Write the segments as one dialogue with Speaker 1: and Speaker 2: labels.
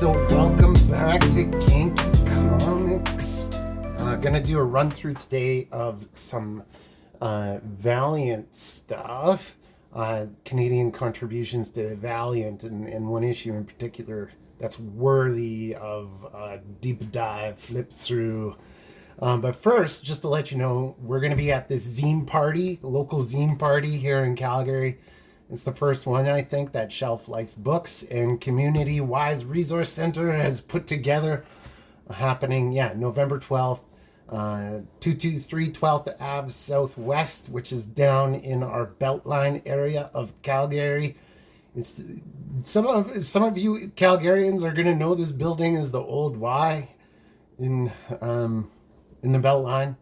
Speaker 1: So welcome back to Kinky Comics. Gonna do a run through today of some Valiant stuff, Canadian contributions to Valiant, and one issue in particular that's worthy of a deep dive, flip through. But first, just to let you know, we're gonna be at this zine party, local zine party here in Calgary. It's the first one, I think, that Shelf Life Books and Community Wise Resource Center has put together, happening, November 12th, 223 12th Ave Southwest, which is down in our Beltline area of Calgary. It's some of you Calgarians are going to know this building as the Old Y in the Beltline.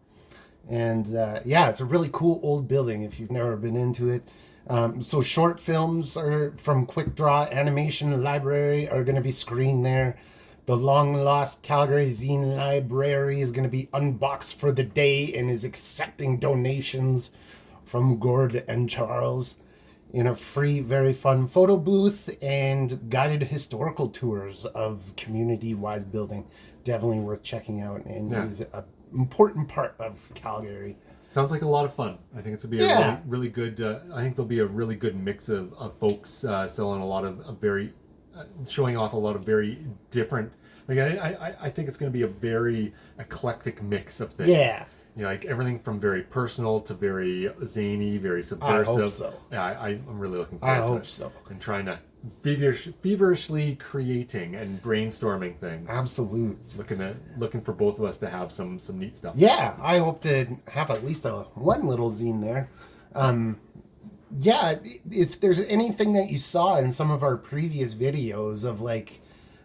Speaker 1: And it's a really cool old building if you've never been into it. So short films are from Quick Draw Animation Library are going to be screened there. The long lost Calgary Zine Library is going to be unboxed for the day and is accepting donations from Gord and Charles in a free, very fun photo booth and guided historical tours of community-wise building. Definitely worth checking out, and is an important part of Calgary.
Speaker 2: Sounds like a lot of fun. I think it's going to be a really good, I think there'll be a really good mix of folks selling a lot of very, showing off a lot of very different, like I think it's going to be a very eclectic mix of things.
Speaker 1: Yeah.
Speaker 2: You know, like everything from very personal to very zany, very subversive. I
Speaker 1: hope so.
Speaker 2: Yeah, I'm really looking forward to it.
Speaker 1: I hope so.
Speaker 2: And trying to feverishly creating and brainstorming things.
Speaker 1: Absolutely.
Speaker 2: Looking for both of us to have some neat stuff.
Speaker 1: Yeah, I hope to have at least one little zine there. If there's anything that you saw in some of our previous videos of like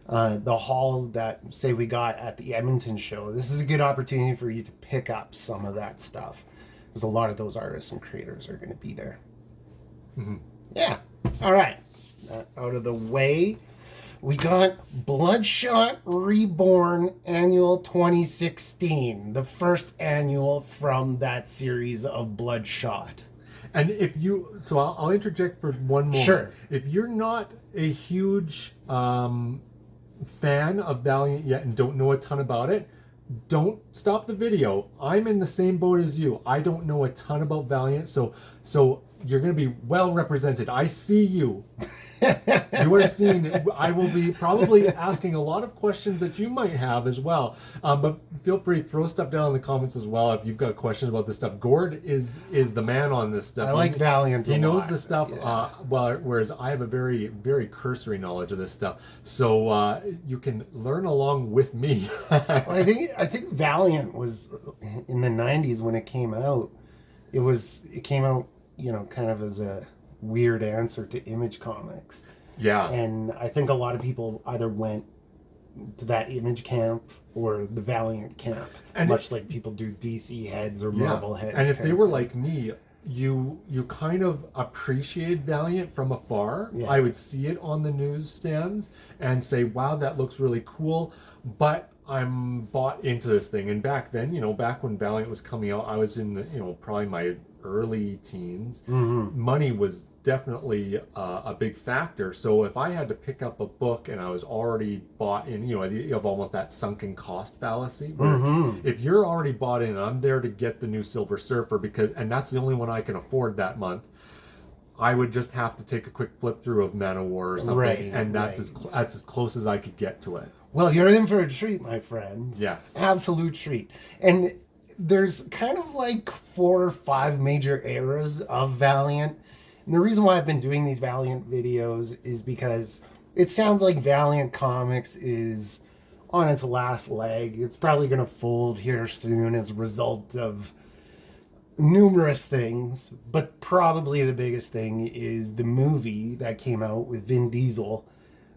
Speaker 1: the hauls that say we got at the Edmonton show, this is a good opportunity for you to pick up some of that stuff, because a lot of those artists and creators are going to be there.
Speaker 2: Mm-hmm.
Speaker 1: Yeah. All right. Out of the way, we got Bloodshot Reborn Annual 2016, the first annual from that series of Bloodshot.
Speaker 2: And I'll interject for one moment.
Speaker 1: Sure.
Speaker 2: If you're not a huge fan of Valiant yet and don't know a ton about it, don't stop the video. I'm in the same boat as you. I don't know a ton about Valiant, so you're going to be well represented. I see you. You are seen. I will be probably asking a lot of questions that you might have as well. But feel free to throw stuff down in the comments as well if you've got questions about this stuff. Gord is the man on this stuff.
Speaker 1: I like Valiant.
Speaker 2: He knows the stuff, whereas I have a very, very cursory knowledge of this stuff. So you can learn along with me.
Speaker 1: I think Valiant was in the 90s when it came out. It came out, kind of as a weird answer to Image Comics.
Speaker 2: Yeah.
Speaker 1: And I think a lot of people either went to that Image camp or the Valiant camp, much like people do DC heads or Marvel heads.
Speaker 2: And if they were like me, you kind of appreciated Valiant from afar. Yeah. I would see it on the newsstands and say, wow, that looks really cool. But I'm bought into this thing. And back then, back when Valiant was coming out, I was in probably my early teens. Mm-hmm. Money was definitely a big factor. So if I had to pick up a book and I was already bought in, you have almost that sunken cost fallacy. Where if you're already bought in, I'm there to get the new Silver Surfer and that's the only one I can afford that month. I would just have to take a quick flip through of Man of War or something, and that's as close as I could get to it.
Speaker 1: Well, you're in for a treat, my friend.
Speaker 2: Yes.
Speaker 1: Absolute treat. And there's kind of like 4 or 5 major eras of Valiant. And the reason why I've been doing these Valiant videos is because it sounds like Valiant Comics is on its last leg. It's probably going to fold here soon as a result of numerous things. But probably the biggest thing is the movie that came out with Vin Diesel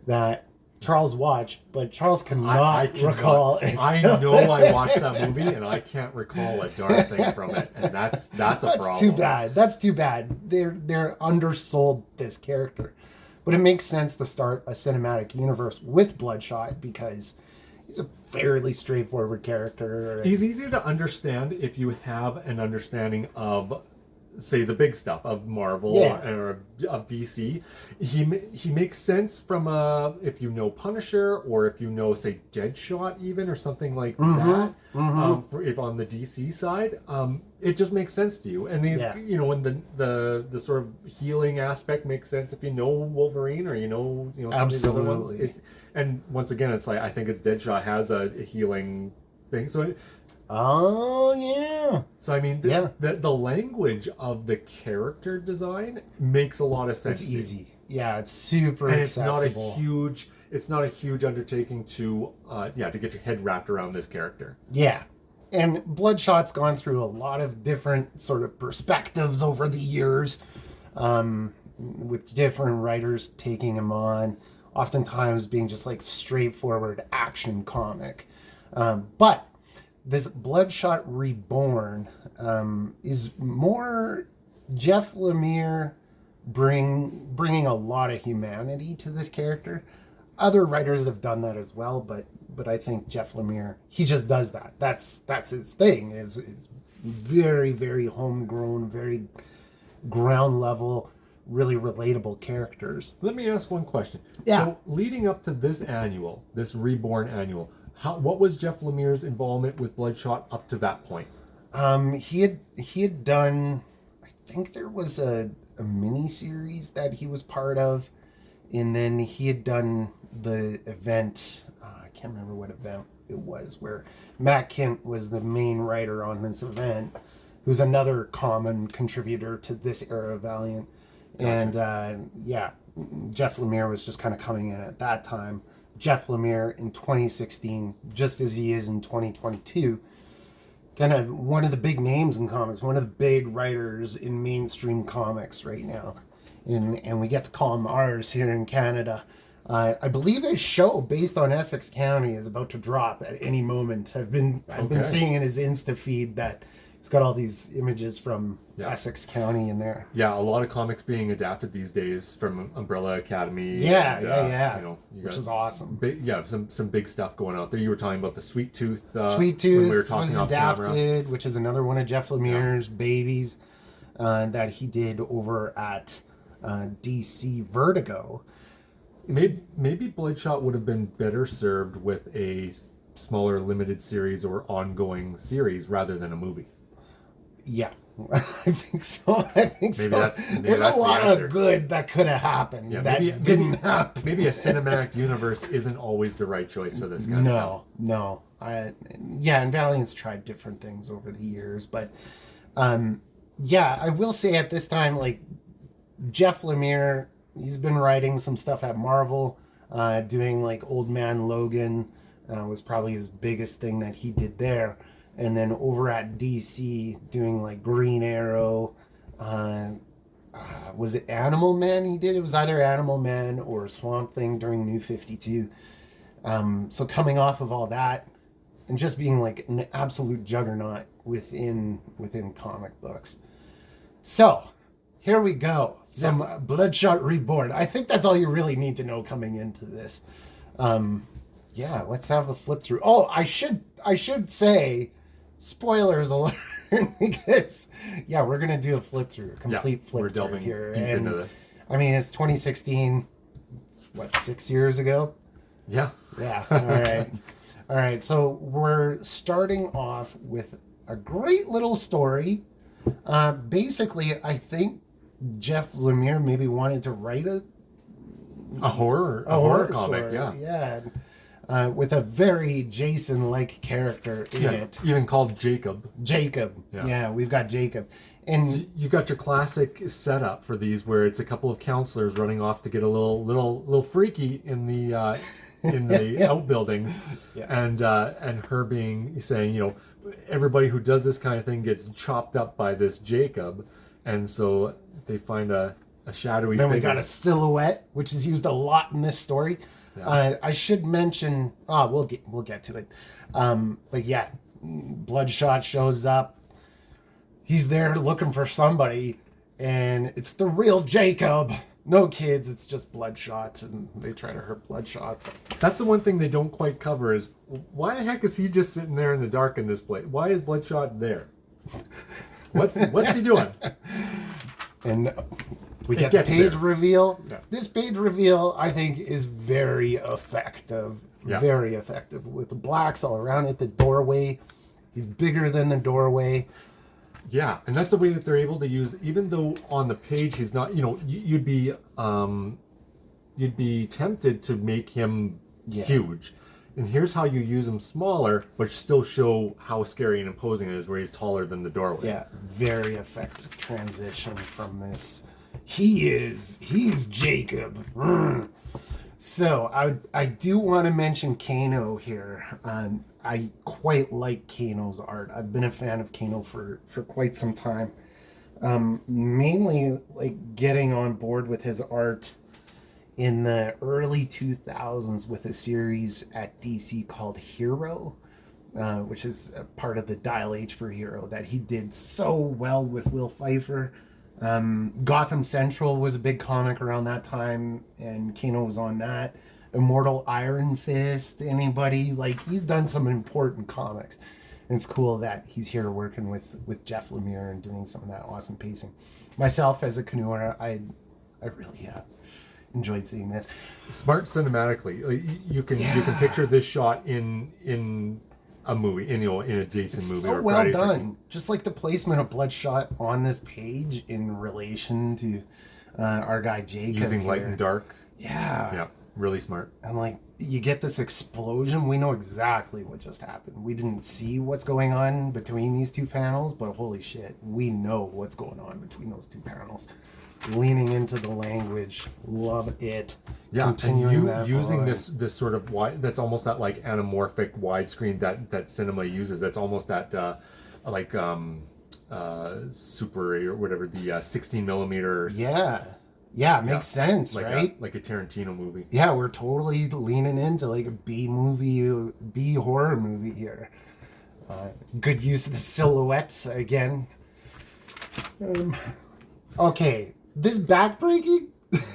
Speaker 1: that Charles watched, but Charles cannot recall.
Speaker 2: I know I watched that movie, and I can't recall a darn thing from it, and that's a problem.
Speaker 1: That's too bad. They're undersold this character, but it makes sense to start a cinematic universe with Bloodshot because he's a fairly straightforward character.
Speaker 2: He's easy to understand if you have an understanding of say the big stuff of Marvel or of DC. He makes sense from if you know Punisher or if you know, say, Deadshot even or something like that. If on the DC side, it just makes sense to you. And these, you know, when the sort of healing aspect makes sense if you know Wolverine or you know some of these other ones. And once again, it's like I think it's Deadshot has a healing thing. So.
Speaker 1: Oh, yeah.
Speaker 2: So, I mean, the language of the character design makes a lot of sense.
Speaker 1: It's easy. Yeah, it's super accessible.
Speaker 2: It's not a huge undertaking to get your head wrapped around this character.
Speaker 1: Yeah. And Bloodshot's gone through a lot of different sort of perspectives over the years, with different writers taking him on, oftentimes being just like straightforward action comic. But this Bloodshot Reborn is more Jeff Lemire bringing a lot of humanity to this character. Other writers have done that as well, but I think Jeff Lemire, he just does that. That's his thing. Is very, very homegrown, very ground level, really relatable characters.
Speaker 2: Let me ask one question.
Speaker 1: Yeah.
Speaker 2: So leading up to this Reborn annual, what was Jeff Lemire's involvement with Bloodshot up to that point?
Speaker 1: He had done, I think there was a mini series that he was part of, and then he had done the event. I can't remember what event it was, where Matt Kent was the main writer on this event, who's another common contributor to this era of Valiant. Gotcha. And Jeff Lemire was just kind of coming in at that time. Jeff Lemire in 2016, just as he is in 2022, kind of one of the big names in comics, one of the big writers in mainstream comics right now. And we get to call him ours here in Canada. I believe his show based on Essex County is about to drop at any moment. I've been seeing in his Insta feed that it's got all these images from Essex County in there. Yeah,
Speaker 2: a lot of comics being adapted these days from Umbrella Academy.
Speaker 1: Which is awesome.
Speaker 2: Some big stuff going out there. You were talking about the Sweet Tooth.
Speaker 1: Sweet Tooth we were talking was adapted, camera. Which is another one of Jeff Lemire's babies that he did over at DC Vertigo.
Speaker 2: Maybe Bloodshot would have been better served with a smaller limited series or ongoing series rather than a movie.
Speaker 1: Yeah, I think so. There's a lot of good that could have happened that didn't happen.
Speaker 2: Maybe a cinematic universe isn't always the right choice for this kind of stuff.
Speaker 1: No. And Valiant's tried different things over the years, but I will say at this time, like, Jeff Lemire, he's been writing some stuff at Marvel, doing like Old Man Logan was probably his biggest thing that he did there. And then over at DC, doing like Green Arrow, was it Animal Man he did? It was either Animal Man or Swamp Thing during New 52. So coming off of all that, and just being like an absolute juggernaut within comic books. So, here we go. Some Bloodshot Reborn. I think that's all you really need to know coming into this. Let's have a flip through. Oh, I should say, spoilers alert, because we're gonna do a flip through, a complete flip
Speaker 2: we're
Speaker 1: through
Speaker 2: delving
Speaker 1: here.
Speaker 2: Deep into this.
Speaker 1: I mean, it's 2016. It's, 6 years ago?
Speaker 2: Yeah.
Speaker 1: Yeah. All right. So we're starting off with a great little story. Basically, I think Jeff Lemire maybe wanted to write a
Speaker 2: horror comic,
Speaker 1: story. With a very Jason-like character in it.
Speaker 2: Even called Jacob.
Speaker 1: Yeah, we've got Jacob. And
Speaker 2: so you got your classic setup for these, where it's a couple of counselors running off to get a little freaky in the outbuildings, and her saying, everybody who does this kind of thing gets chopped up by this Jacob, and so they find a shadowy figure.
Speaker 1: Then we got a silhouette, which is used a lot in this story. I should mention, we'll get to it. But Bloodshot shows up. He's there looking for somebody, and it's the real Jacob. No kids, it's just Bloodshot, and they try to hurt Bloodshot.
Speaker 2: That's the one thing they don't quite cover is, why the heck is he just sitting there in the dark in this place? Why is Bloodshot there? What's he doing?
Speaker 1: And we get the page reveal.
Speaker 2: Yeah.
Speaker 1: This page reveal, I think, is very effective.
Speaker 2: Yeah.
Speaker 1: Very effective. With the blacks all around it, the doorway. He's bigger than the doorway.
Speaker 2: Yeah, and that's the way that they're able to use, even though on the page he's not, you'd be tempted to make him huge. And here's how you use him smaller, but still show how scary and imposing it is, where he's taller than the doorway.
Speaker 1: Yeah, very effective transition from this. He's Jacob. So I do want to mention Kano here. I quite like Kano's art. I've been a fan of Kano for quite some time. Mainly like getting on board with his art in the early 2000s with a series at DC called Hero, which is a part of the Dial H for Hero that he did so well with Will Pfeiffer. Gotham Central was a big comic around that time, and Kano was on that. Immortal Iron Fist, anybody? Like, he's done some important comics. And it's cool that he's here working with Jeff Lemire and doing some of that awesome pacing. Myself, as a canoeer, I really have enjoyed seeing this.
Speaker 2: Smart cinematically. You can picture this shot in a movie, in a Jason movie.
Speaker 1: So
Speaker 2: or
Speaker 1: well
Speaker 2: Friday
Speaker 1: done. Just like the placement of Bloodshot on this page in relation to our guy Jacob.
Speaker 2: Using
Speaker 1: here.
Speaker 2: light and dark.
Speaker 1: Yeah.
Speaker 2: Really smart.
Speaker 1: And like, you get this explosion. We know exactly what just happened. We didn't see what's going on between these two panels, but holy shit, we know what's going on between those two panels. Leaning into the language, love it.
Speaker 2: Yeah,
Speaker 1: continuing
Speaker 2: and using this sort of wide, that's almost that like anamorphic widescreen that cinema uses. That's almost that Super 8 or whatever, the 16 millimeters.
Speaker 1: Yeah, makes sense,
Speaker 2: like
Speaker 1: right?
Speaker 2: Like a Tarantino movie.
Speaker 1: Yeah, we're totally leaning into like a B horror movie here. Good use of the silhouette again. Okay, this backbreaking.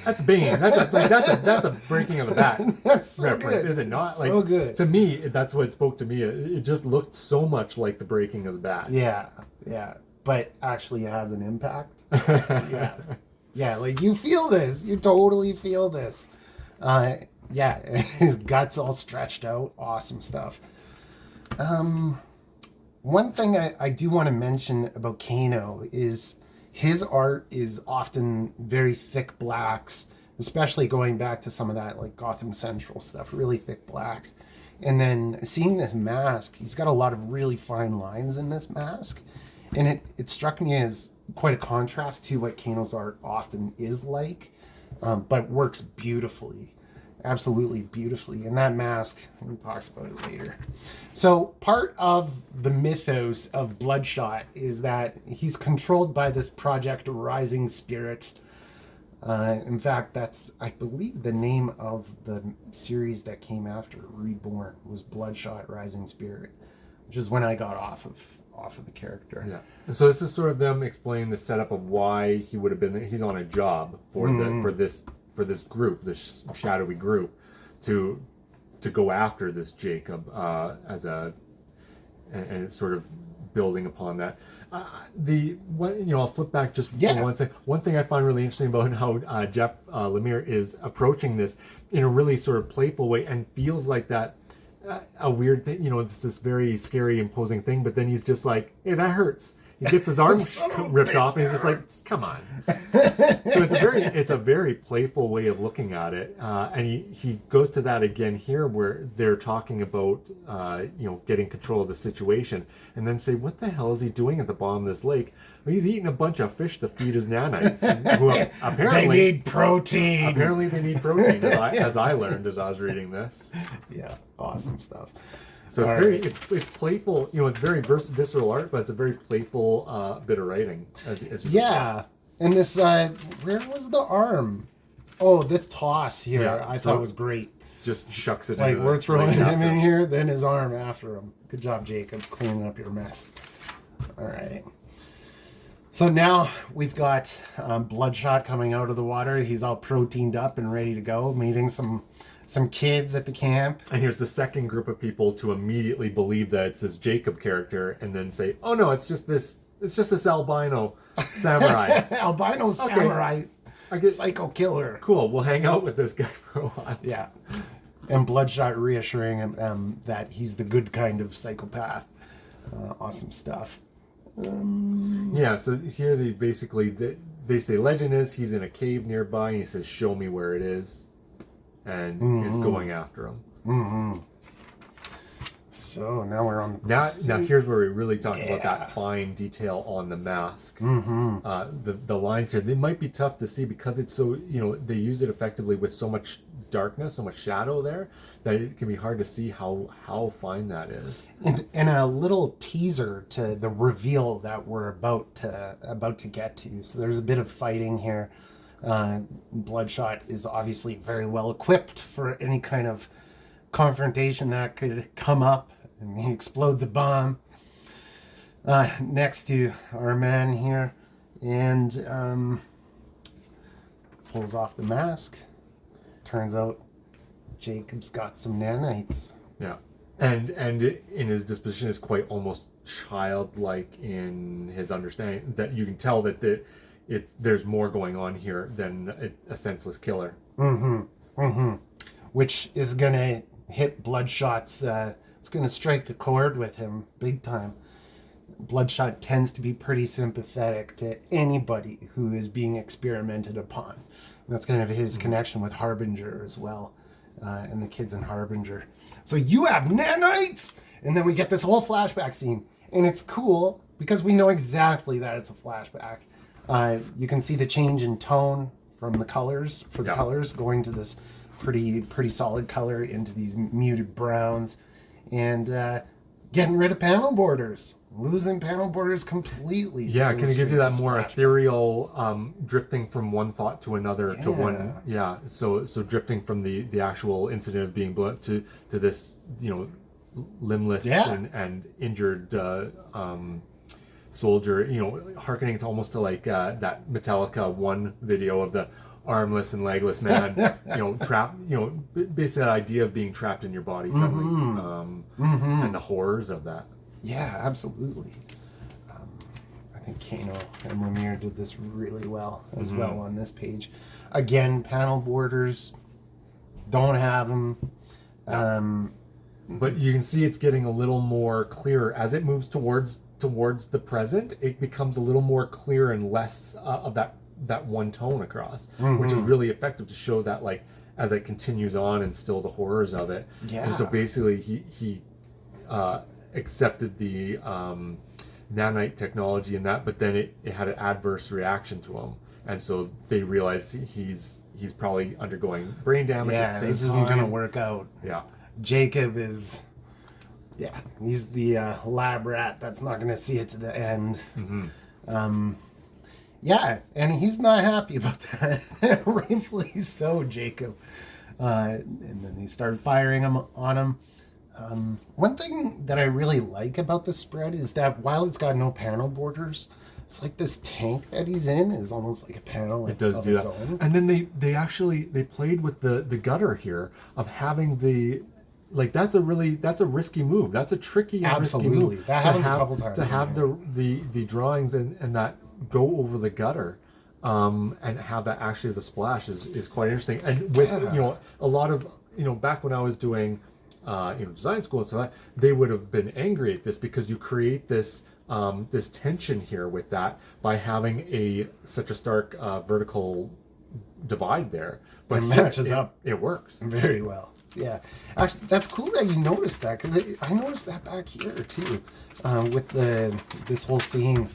Speaker 2: That's Bane. That's a breaking of the back
Speaker 1: That's so
Speaker 2: reference,
Speaker 1: good.
Speaker 2: is it not? Like,
Speaker 1: so good.
Speaker 2: To me, that's what spoke to me. It just looked so much like the breaking of the back.
Speaker 1: Yeah, but actually it has an impact. Yeah, like you feel this. You totally feel this. His guts all stretched out. Awesome stuff. One thing I do want to mention about Kano is his art is often very thick blacks, especially going back to some of that like Gotham Central stuff, really thick blacks. And then seeing this mask, he's got a lot of really fine lines in this mask. And it struck me as quite a contrast to what Kano's art often is like, but works beautifully. Absolutely beautifully. And that mask, he talks about it later. So part of the mythos of Bloodshot is that he's controlled by this Project Rising Spirit. In fact, that's, I believe, the name of the series that came after Reborn was Bloodshot Rising Spirit, which is when I got off of the character.
Speaker 2: Yeah. And so this is sort of them explaining the setup of why he would have been. He's on a job for this group, this shadowy group, to go after this Jacob and it's sort of building upon that. I'll flip back just for 1 second. One thing I find really interesting about how Jeff Lemire is approaching this in a really sort of playful way and feels like that. A weird thing, it's this very scary, imposing thing, but then he's just like, hey, that hurts. He gets his arm ripped off, and he's just like, come on. So it's a very playful way of looking at it, and he goes to that again here, where they're talking about getting control of the situation, and then say, what the hell is he doing at the bottom of this lake? Well, he's eating a bunch of fish to feed his nanites, who apparently
Speaker 1: they need protein.
Speaker 2: Apparently, they need protein, as I learned as I was reading this.
Speaker 1: Yeah, awesome stuff.
Speaker 2: So it's playful. It's very visceral art, but it's a very playful bit of writing.
Speaker 1: And this where was the arm? Oh, this toss here,
Speaker 2: Yeah,
Speaker 1: I thought was great.
Speaker 2: Just shucks it.
Speaker 1: Like, we're throwing him in here, then his arm after him. Good job, Jacob, cleaning up your mess. All right. So now we've got Bloodshot coming out of the water. He's all proteined up and ready to go, meeting some kids at the camp.
Speaker 2: And here's the second group of people to immediately believe that it's this Jacob character, and then say, oh no, it's just this it's just this albino samurai.
Speaker 1: Albino samurai,
Speaker 2: I guess,
Speaker 1: psycho killer.
Speaker 2: cool. We'll hang out with this guy for a while.
Speaker 1: Yeah. And Bloodshot reassuring him that he's the good kind of psychopath. Awesome stuff.
Speaker 2: Yeah, so here they say legend is he's in a cave nearby, and he says, show me where it is, and is going after him.
Speaker 1: So now we're on the
Speaker 2: Now here's where we really talk about that fine detail on the mask. The lines here, they might be tough to see because it's so, they use it effectively with so much darkness, so much shadow there, that it can be hard to see how fine that is.
Speaker 1: And a little teaser to the reveal that we're about to get to. So there's a bit of fighting here. Bloodshot is obviously very well equipped for any kind of confrontation that could come up, and he explodes a bomb next to our man here, and pulls off the mask. Turns out Jacob's got some nanites.
Speaker 2: Yeah, and in his disposition is quite almost childlike in his understanding, that you can tell that there's more going on here than a senseless killer.
Speaker 1: Which is gonna hit Bloodshot's. It's gonna strike a chord with him big time. Bloodshot tends to be pretty sympathetic to anybody who is being experimented upon. That's kind of his connection with Harbinger as well, and the kids in Harbinger. So you have nanites! And then we get this whole flashback scene. And it's cool because we know exactly that it's a flashback. You can see the change in tone from the colors, colors, going to this pretty solid color into these muted browns. And getting rid of panel borders. Losing panel borders completely.
Speaker 2: Yeah, it kind of gives you that more ethereal drifting from one thought to another to one. Yeah, so drifting from the actual incident of being blood to this, limbless and injured soldier, hearkening to almost to like that Metallica 1 video of the armless and legless man, trapped, basically that idea of being trapped in your body suddenly, and the horrors of that.
Speaker 1: Yeah, absolutely. I think Kano and Lemire did this really well as well on this page. Again, panel borders, don't have them.
Speaker 2: But you can see it's getting a little more clearer as it moves towards the present. It becomes a little more clear and less of that one tone across, which is really effective to show that, like, as it continues on and still the horrors of it.
Speaker 1: Yeah.
Speaker 2: And so basically he accepted the nanite technology and that, but then it had an adverse reaction to him, and so they realized he's probably undergoing brain damage at the same
Speaker 1: this
Speaker 2: time.
Speaker 1: isn't gonna work out.
Speaker 2: Yeah.
Speaker 1: Jacob is, he's the lab rat that's not gonna see it to the end. And he's not happy about that. Rightfully so, Jacob. And then they started firing on him. One thing that I really like about the spread is that while it's got no panel borders, it's like this tank that he's in is almost like a panel
Speaker 2: it does
Speaker 1: of
Speaker 2: do
Speaker 1: its
Speaker 2: that.
Speaker 1: own.
Speaker 2: And then they played with the gutter here of having the, like, that's a risky move. That's a tricky and risky move.
Speaker 1: That happens a couple times.
Speaker 2: To have the drawings and that go over the gutter, and have that actually as a splash is quite interesting. And with a lot of back when I was doing design school and stuff, they would have been angry at this because you create this tension here with that by having such a stark vertical divide there. But
Speaker 1: it matches up.
Speaker 2: It works
Speaker 1: very well. Yeah, actually, that's cool that you noticed that, because I noticed that back here too, with this whole scene.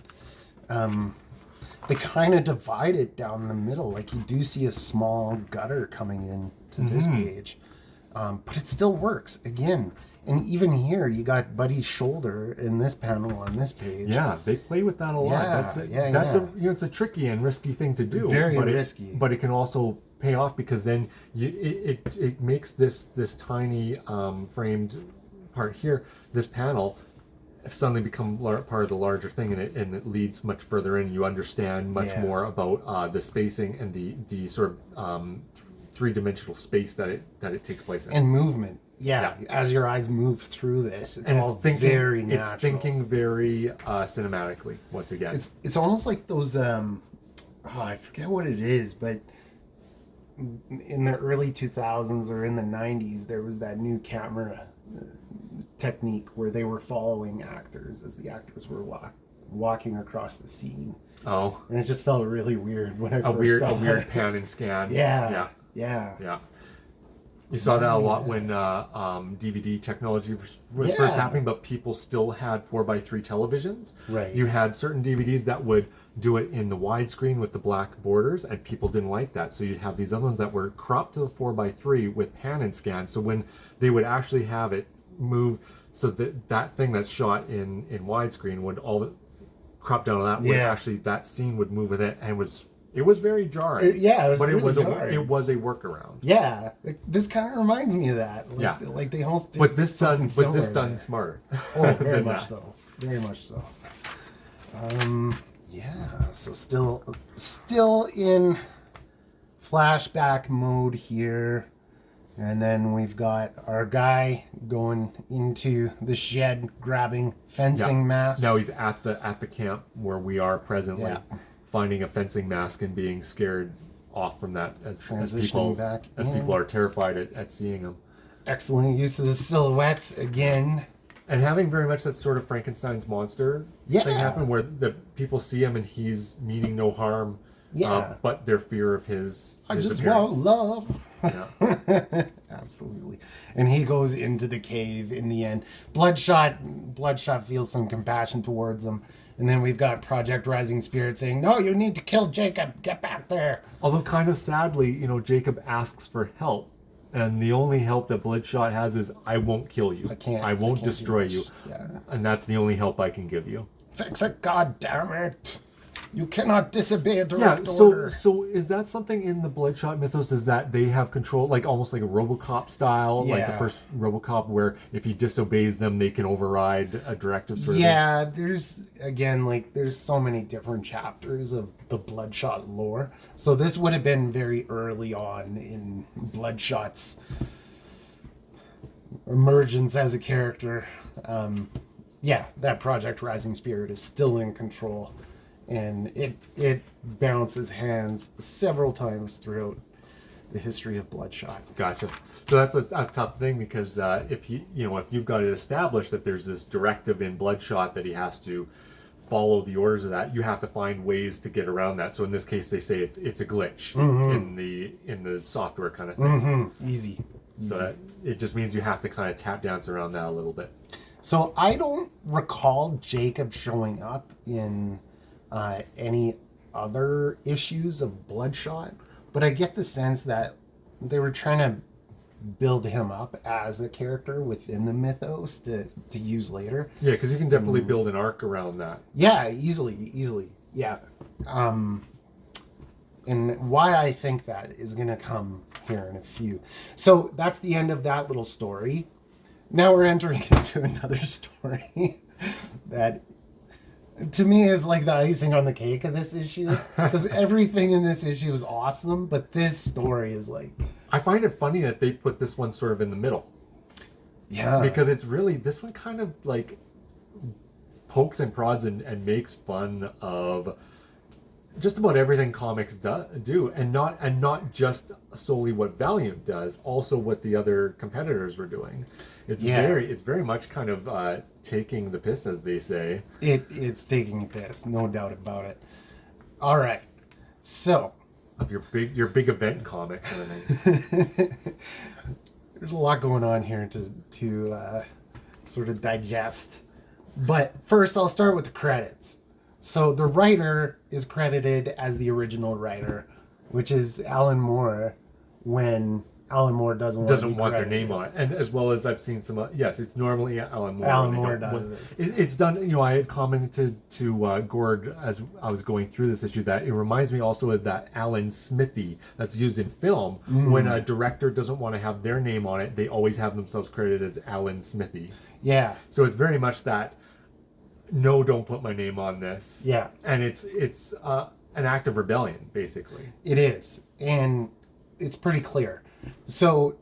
Speaker 1: They kind of divide it down the middle. Like, you do see a small gutter coming in to this page, but it still works again. And even here, you got Buddy's shoulder in this panel on this page.
Speaker 2: Yeah, they play with that a lot. It's a tricky and risky thing to do.
Speaker 1: Very risky.
Speaker 2: But it can also pay off, because then it makes this tiny framed part here, this panel, suddenly become part of the larger thing, and it leads much further in. You understand much more about the spacing and the sort of three-dimensional space that it takes place in.
Speaker 1: And movement. Yeah, as your eyes move through this, it's
Speaker 2: And
Speaker 1: all very natural.
Speaker 2: It's thinking very cinematically, once again.
Speaker 1: It's almost like those, I forget what it is, but in the early 2000s or in the 90s, there was that new camera technique where they were following actors as the actors were walking across the scene.
Speaker 2: Oh.
Speaker 1: And it just felt really weird when I first saw it.
Speaker 2: A weird pan and scan.
Speaker 1: Yeah.
Speaker 2: You saw that a lot when DVD technology was first happening, but people still had 4:3 televisions.
Speaker 1: Right.
Speaker 2: You had certain DVDs that would do it in the widescreen with the black borders, and people didn't like that. So you'd have these other ones that were cropped to the 4:3 with pan and scan. So when they would actually have it move, so that thing that's shot in widescreen would all crop down on that. Would actually, that scene would move with it, and it was very jarring.
Speaker 1: It was
Speaker 2: but
Speaker 1: really jarring.
Speaker 2: It was a workaround.
Speaker 1: Yeah, this kind of reminds me of that. Like they almost did something similar.
Speaker 2: But this done smarter.
Speaker 1: Oh, very much so. Very much so. So still in flashback mode here. And then we've got our guy going into the shed, grabbing fencing masks.
Speaker 2: Now he's at the camp where we are presently, finding a fencing mask and being scared off from that as people are terrified at seeing him.
Speaker 1: Excellent use of the silhouettes again.
Speaker 2: And having very much that sort of Frankenstein's monster thing happen, where the people see him and he's meaning no harm, but their fear of his
Speaker 1: just
Speaker 2: appearance.
Speaker 1: want love.
Speaker 2: Yeah.
Speaker 1: Absolutely. And he goes into the cave in the end. Bloodshot feels some compassion towards him. And then we've got Project Rising Spirit saying, "No, you need to kill Jacob. Get back there."
Speaker 2: Although kind of sadly, Jacob asks for help. And the only help that Bloodshot has is, "I won't kill you. I won't destroy you."
Speaker 1: Yeah.
Speaker 2: And that's the only help I can give you.
Speaker 1: Fix it, goddammit. You cannot disobey a direct order.
Speaker 2: So is that something in the Bloodshot mythos, is that they have control, like almost like a RoboCop style, like the first RoboCop, where if he disobeys them, they can override a directive sort of thing?
Speaker 1: There's so many different chapters of the Bloodshot lore. So this would have been very early on in Bloodshot's emergence as a character. That Project Rising Spirit is still in control. And it bounces hands several times throughout the history of Bloodshot.
Speaker 2: Gotcha. So that's a tough thing, because if you've got it established that there's this directive in Bloodshot that he has to follow the orders of that, you have to find ways to get around that. So in this case, they say it's a glitch in the software kind of thing.
Speaker 1: Easy.
Speaker 2: So that it just means you have to kind of tap dance around that a little bit.
Speaker 1: So I don't recall Jacob showing up in any other issues of Bloodshot, but I get the sense that they were trying to build him up as a character within the mythos to use later.
Speaker 2: Yeah, because you can definitely build an arc around that.
Speaker 1: Yeah, easily. Yeah. And why I think that is going to come here in a few. So that's the end of that little story. Now we're entering into another story that, to me, is like the icing on the cake of this issue, because everything in this issue is awesome, but this story is like...
Speaker 2: I find it funny that they put this one sort of in the middle.
Speaker 1: Yeah.
Speaker 2: Because it's really, this one kind of like pokes and prods and makes fun of just about everything comics do, and not just solely what Valiant does, also what the other competitors were doing. It's very much kind of taking the piss, as they say.
Speaker 1: It's taking a piss, no doubt about it. All right, so
Speaker 2: of your big event comic.
Speaker 1: There's a lot going on here to sort of digest, but first I'll start with the credits. So the writer is credited as the original writer, which is Alan Moore, when Alan Moore doesn't want
Speaker 2: their name on it. And as well as I've seen some, yes, it's normally Alan Moore.
Speaker 1: Alan Moore does it.
Speaker 2: It's done, I had commented to Gord as I was going through this issue that it reminds me also of that Alan Smithy that's used in film. When a director doesn't want to have their name on it, they always have themselves credited as Alan Smithy.
Speaker 1: Yeah.
Speaker 2: So it's very much that, no, don't put my name on this.
Speaker 1: Yeah.
Speaker 2: And it's an act of rebellion, basically.
Speaker 1: It is. And it's pretty clear. So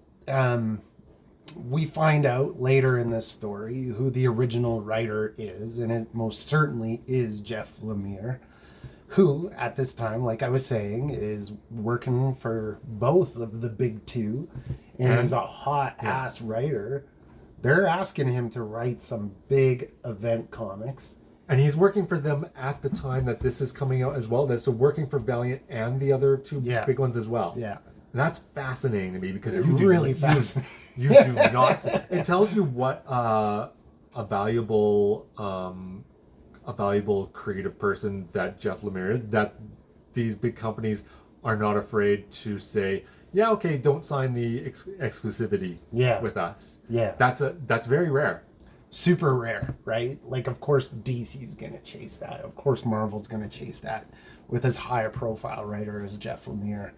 Speaker 1: we find out later in this story who the original writer is, and it most certainly is Jeff Lemire, who at this time, like I was saying, is working for both of the big two and is a hot ass writer. They're asking him to write some big event comics.
Speaker 2: And he's working for them at the time that this is coming out as well. So working for Valiant and the other two big ones as well.
Speaker 1: Yeah.
Speaker 2: And that's fascinating to me because
Speaker 1: you do
Speaker 2: not. It tells you what a valuable creative person that Jeff Lemire is. That these big companies are not afraid to say, yeah, okay, don't sign the exclusivity with us.
Speaker 1: Yeah,
Speaker 2: that's very rare.
Speaker 1: Super rare, right? Like, of course, DC's gonna chase that. Of course, Marvel's gonna chase that with as high a profile writer as Jeff Lemire.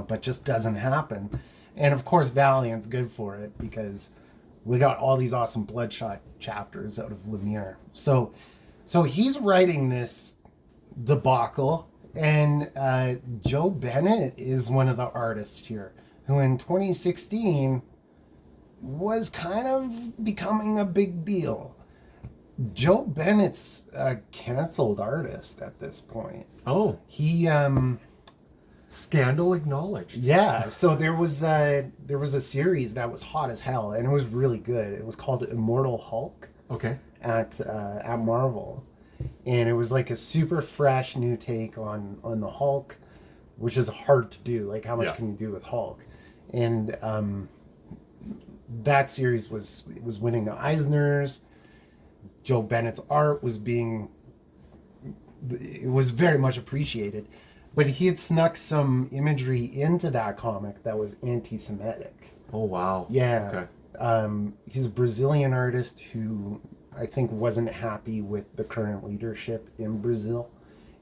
Speaker 1: But just doesn't happen. And of course, Valiant's good for it because we got all these awesome Bloodshot chapters out of Lemire. So he's writing this debacle, and Joe Bennett is one of the artists here, who in 2016 was kind of becoming a big deal. Joe Bennett's a canceled artist at this point.
Speaker 2: Oh,
Speaker 1: he
Speaker 2: scandal acknowledged.
Speaker 1: Yeah, so there was a series that was hot as hell, and it was really good. It was called Immortal Hulk.
Speaker 2: Okay.
Speaker 1: At Marvel, and it was like a super fresh new take on the Hulk, which is hard to do. Like, how much can you do with Hulk? And that series was winning the Eisners. Joe Bennett's art was very much appreciated. But he had snuck some imagery into that comic that was anti-Semitic.
Speaker 2: Oh, wow.
Speaker 1: Yeah.
Speaker 2: Okay.
Speaker 1: He's a Brazilian artist who I think wasn't happy with the current leadership in Brazil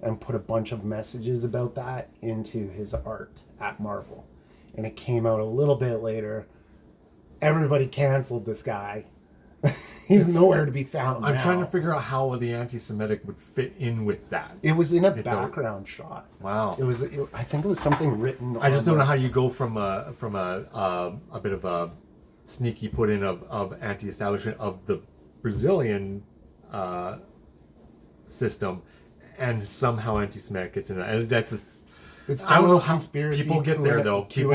Speaker 1: and put a bunch of messages about that into his art at Marvel. And it came out a little bit later. Everybody canceled this guy. He's nowhere to be found.
Speaker 2: I'm trying to figure out how the anti-Semitic would fit in with that.
Speaker 1: It was in a background shot.
Speaker 2: Wow.
Speaker 1: I think it was something written.
Speaker 2: I just don't know how you go from a bit of a sneaky put in of anti-establishment of the Brazilian system, and somehow anti-Semitic gets in that. And that's
Speaker 1: it's
Speaker 2: I don't know how
Speaker 1: conspiracy.
Speaker 2: People get there though. People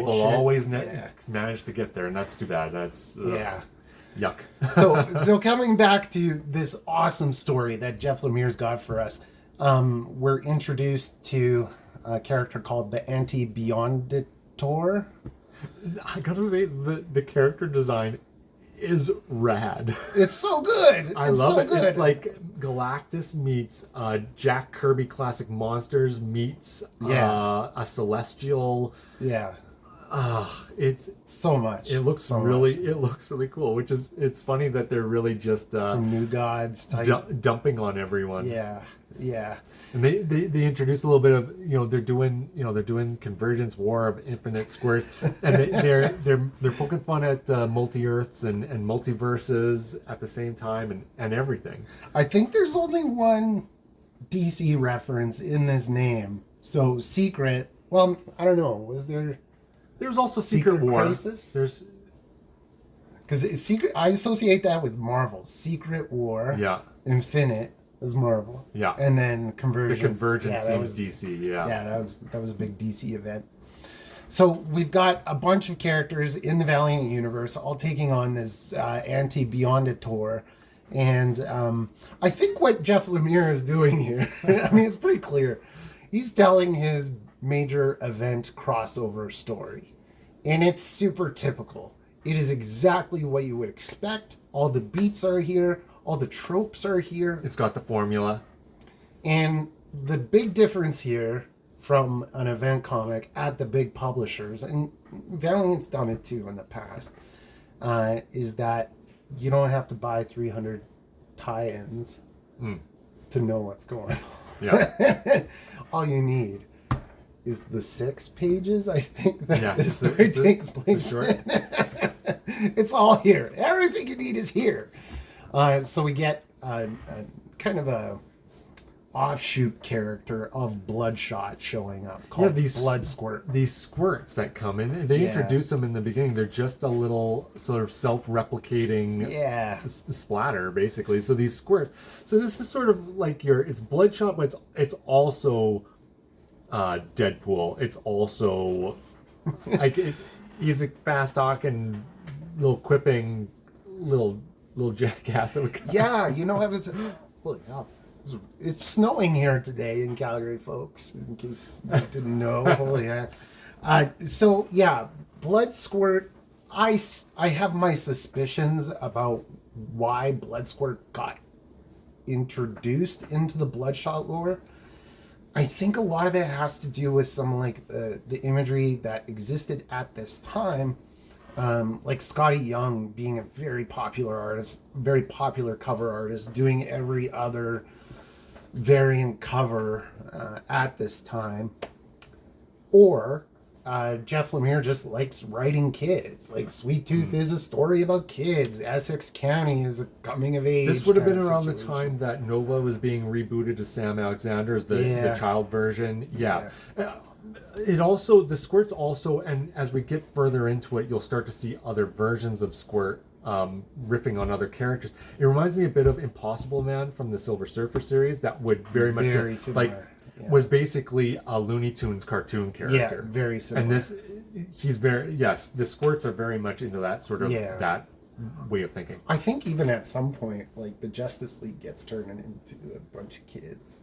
Speaker 2: always manage to get there, and that's too bad. That's yuck.
Speaker 1: So coming back to this awesome story that Jeff Lemire's got for us, we're introduced to a character called the Anti-Beyonditor.
Speaker 2: I gotta say, the character design is rad.
Speaker 1: It's so good.
Speaker 2: I love it. Good. It's like Galactus meets Jack Kirby Classic Monsters meets a Celestial.
Speaker 1: Yeah.
Speaker 2: It's
Speaker 1: so much.
Speaker 2: It looks really cool. Which is, it's funny that they're really just
Speaker 1: some new gods type
Speaker 2: dumping on everyone.
Speaker 1: Yeah.
Speaker 2: And they introduce a little bit of they're doing Convergence, War of Infinite Squares, and they're poking fun at multi-earths and multiverses at the same time and everything.
Speaker 1: I think there's only one DC reference in this name. So Secret. Well, I don't know. Was there?
Speaker 2: There's also Secret War.
Speaker 1: Crisis?
Speaker 2: There's
Speaker 1: because Secret. I associate that with Marvel. Secret War.
Speaker 2: Yeah.
Speaker 1: Infinite is Marvel.
Speaker 2: Yeah.
Speaker 1: And then Convergence.
Speaker 2: The Convergence seems DC. Yeah.
Speaker 1: Yeah, that was a big DC event. So we've got a bunch of characters in the Valiant universe all taking on this Anti-Beyonditor. And I think what Jeff Lemire is doing here, I mean, it's pretty clear. He's telling his major event crossover story. And it's super typical. It is exactly what you would expect. All the beats are here. All the tropes are here.
Speaker 2: It's got the formula.
Speaker 1: And the big difference here from an event comic at the big publishers, and Valiant's done it too in the past, is that you don't have to buy 300 tie-ins to know what's going on.
Speaker 2: Yeah.
Speaker 1: All you need is the 6 pages, I think, that this story takes place in. It's all here. Everything you need is here. So we get kind of a offshoot character of Bloodshot showing up called Blood Squirt.
Speaker 2: These squirts that come in, they introduce them in the beginning. They're just a little sort of self-replicating splatter, basically. So these squirts. So this is sort of like it's Bloodshot, but it's also Deadpool. It's also like he's a fast talking, little quipping, little jackass.
Speaker 1: Yeah, you know, I was. Holy hell. It's snowing here today in Calgary, folks, in case you didn't know. Holy heck. So, yeah, Blood Squirt, I have my suspicions about why Blood Squirt got introduced into the Bloodshot lore. I think a lot of it has to do with some, like, the imagery that existed at this time. Like Scotty Young being a very popular artist, very popular cover artist, doing every other variant cover at this time, or Jeff Lemire just likes writing kids. Like Sweet Tooth is a story about kids. Essex County is a coming of age.
Speaker 2: This would have been around the time that Nova was being rebooted to Sam Alexander as the child version. Yeah. It also, the Squirt's also, and as we get further into it, you'll start to see other versions of Squirt riffing on other characters. It reminds me a bit of Impossible Man from the Silver Surfer series. That would very much was basically a Looney Tunes cartoon character.
Speaker 1: Yeah, very similar.
Speaker 2: And this, the Squirts are very much into that sort of that way of thinking.
Speaker 1: I think even at some point, like the Justice League gets turned into a bunch of kids.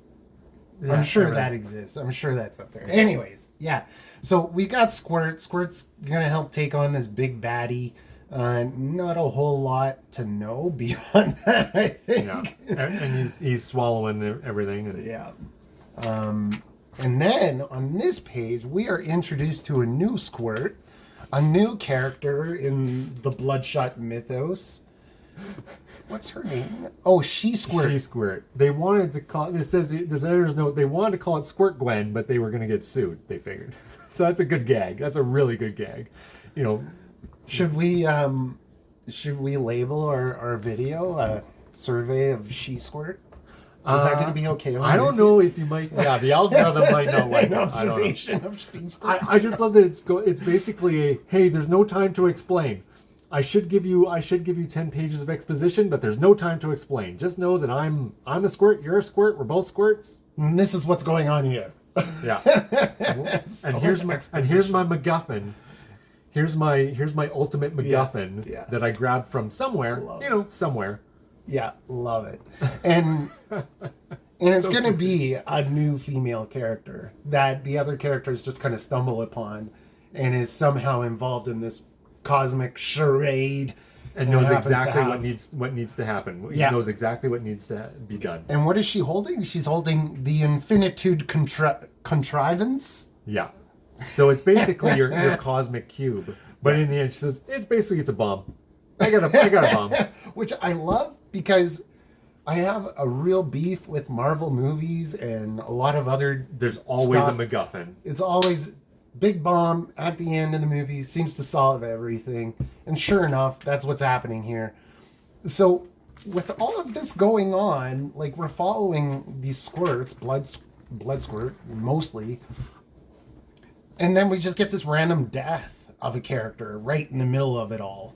Speaker 1: I'm sure that exists. I'm sure that's up there. Anyways, yeah. So we got Squirt. Squirt's gonna help take on this big baddie. Not a whole lot to know beyond that, I think.
Speaker 2: Yeah. And he's swallowing everything.
Speaker 1: And then on this page, we are introduced to a new Squirt, a new character in the Bloodshot mythos. What's her name? Oh, She Squirt.
Speaker 2: She Squirt. They wanted to call it says there's editor's note, they wanted to call it Squirt Gwen, but they were gonna get sued, they figured. So that's a good gag. That's a really good gag. You know.
Speaker 1: Should we label our video a survey of She Squirt? Is that going to be okay?
Speaker 2: I don't know if you might. Yeah, the algorithm might not like
Speaker 1: an observation of She Squirt.
Speaker 2: I just love that it's basically a hey. There's no time to explain. I should give you 10 pages of exposition, but there's no time to explain. Just know that I'm a squirt. You're a squirt. We're both squirts.
Speaker 1: And this is what's going on here.
Speaker 2: Yeah. And here's my MacGuffin. Here's my ultimate MacGuffin that I grabbed from somewhere. Somewhere.
Speaker 1: Yeah, love it. And it's going to be a new female character that the other characters just kind of stumble upon and is somehow involved in this cosmic charade.
Speaker 2: And knows exactly what needs to happen. He knows exactly what needs to be done.
Speaker 1: And what is she holding? She's holding the Infinitude contrivance.
Speaker 2: Yeah. So it's basically your cosmic cube. But in the end, she says, it's a bomb. I got a bomb.
Speaker 1: Which I love because I have a real beef with Marvel movies and a lot of other
Speaker 2: There's always
Speaker 1: stuff.
Speaker 2: a MacGuffin.
Speaker 1: It's always big bomb at the end of the movie, seems to solve everything. And sure enough, that's what's happening here. So with all of this going on, like we're following these squirts, blood squirt mostly, and then we just get this random death of a character right in the middle of it all.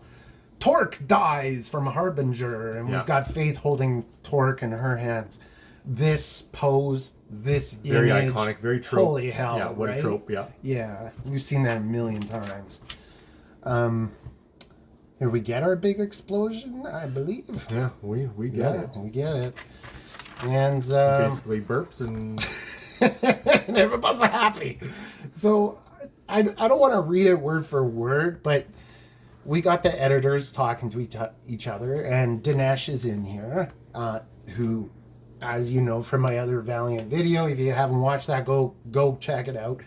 Speaker 1: Torque dies from Harbinger, and we've got Faith holding Torque in her hands. This pose, this
Speaker 2: very
Speaker 1: image,
Speaker 2: iconic, very trope.
Speaker 1: Holy hell!
Speaker 2: Yeah, what
Speaker 1: right?
Speaker 2: a trope! Yeah,
Speaker 1: yeah, we've seen that a million times. Here we get our big explosion, I believe.
Speaker 2: Yeah, we get it.
Speaker 1: We get it, and
Speaker 2: basically burps and
Speaker 1: and everybody's happy. So I don't want to read it word for word, but we got the editors talking to each other, and Dinesh is in here, who, as you know from my other Valiant video, if you haven't watched that, go check it out.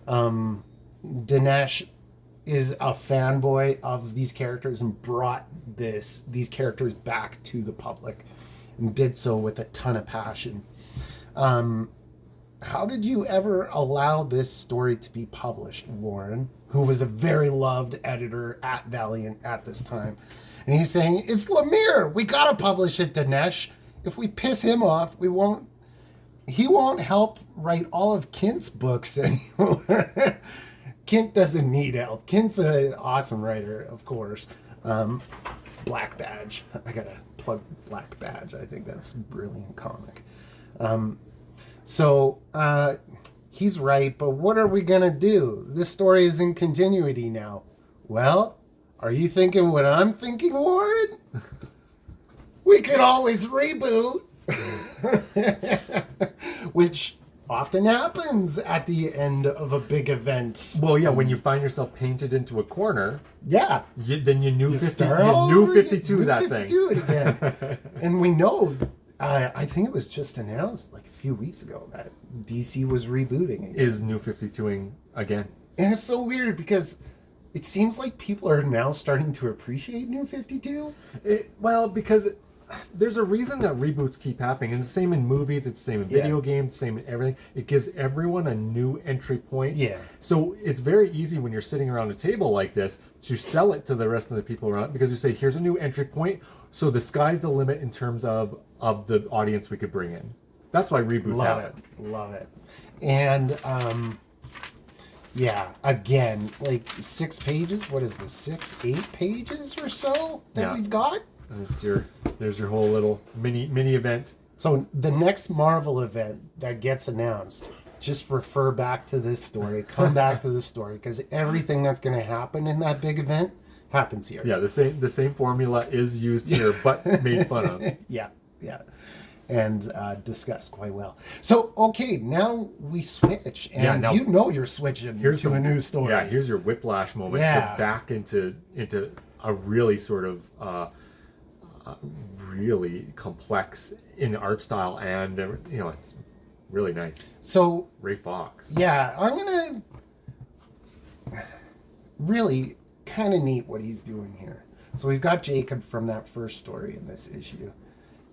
Speaker 1: Dinesh is a fanboy of these characters and brought these characters back to the public, and did so with a ton of passion. How did you ever allow this story to be published, Warren, who was a very loved editor at Valiant at this time? And he's saying, it's Lemire. We got to publish it, Dinesh. If we piss him off, we won't he won't help write all of Kint's books anymore. Kint doesn't need help. Kint's an awesome writer, of course. Black Badge. I gotta plug Black Badge. I think that's a brilliant comic. So he's right, but what are we gonna do? This story is in continuity now. Well, are you thinking what I'm thinking, Warren? We could always reboot. Which often happens at the end of a big event.
Speaker 2: Well, yeah, when you find yourself painted into a corner,
Speaker 1: yeah,
Speaker 2: then you knew 52 that 52
Speaker 1: thing. Again. And we know, I think it was just announced like a few weeks ago that DC was rebooting again.
Speaker 2: Is New 52ing again.
Speaker 1: And it's so weird because it seems like people are now starting to appreciate New 52.
Speaker 2: Well, because there's a reason that reboots keep happening. And the same in movies, it's the same in video games, same in everything. It gives everyone a new entry point.
Speaker 1: Yeah.
Speaker 2: So it's very easy when you're sitting around a table like this to sell it to the rest of the people around, because you say, here's a new entry point. So the sky's the limit in terms of the audience we could bring in. That's why reboots happen.
Speaker 1: Love it. And yeah, again, like 6 pages. What is this? 8 pages or so that we've got?
Speaker 2: And there's your whole little mini event.
Speaker 1: So the next Marvel event that gets announced, just refer back to this story. Come back to this story, because everything that's going to happen in that big event happens here.
Speaker 2: Yeah, the same formula is used here, but made fun of.
Speaker 1: Yeah. And discussed quite well. So, okay, now we switch. And you know you're switching to a new story.
Speaker 2: Yeah, here's your whiplash moment to back into a really sort of really complex in art style, and it's really nice.
Speaker 1: So
Speaker 2: Ray Fawkes.
Speaker 1: Yeah, I'm gonna really kind of neat what he's doing here. So we've got Jacob from that first story in this issue.